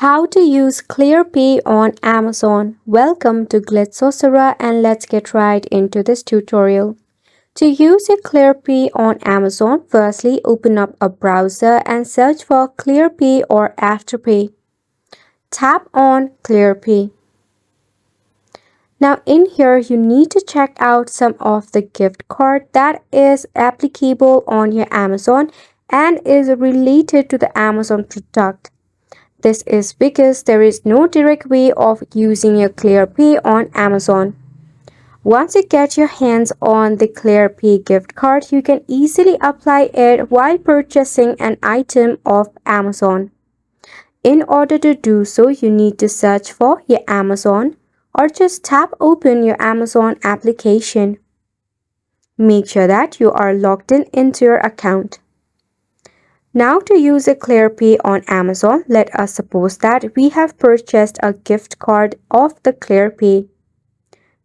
How to use Clearpay on Amazon. Welcome to Glitz and let's get right into this tutorial. To use your Clearpay on Amazon, firstly open up a browser and search for Clearpay or Afterpay. Tap on Clearpay. Now in here you need to check out some of the gift card that is applicable on your Amazon and is related to the Amazon product. This is because there is no direct way of using your Clearpay on Amazon. Once you get your hands on the Clearpay gift card, you can easily apply it while purchasing an item off Amazon. In order to do so, you need to search for your Amazon or just tap open your Amazon application. Make sure that you are logged in into your account. Now to use a Clearpay on Amazon, let us suppose that we have purchased a gift card of the Clearpay.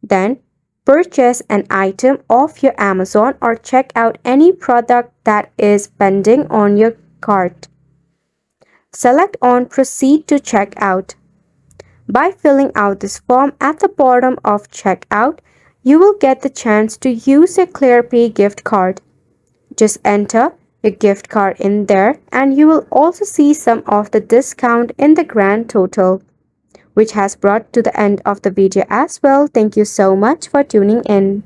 Then purchase an item off your Amazon or check out any product that is pending on your cart. Select on Proceed to Checkout. By filling out this form at the bottom of Checkout, you will get the chance to use a Clearpay gift card. Just enter your gift card in there and you will also see some of the discount in the grand total, which has brought to the end of the video as well. Thank you so much for tuning in.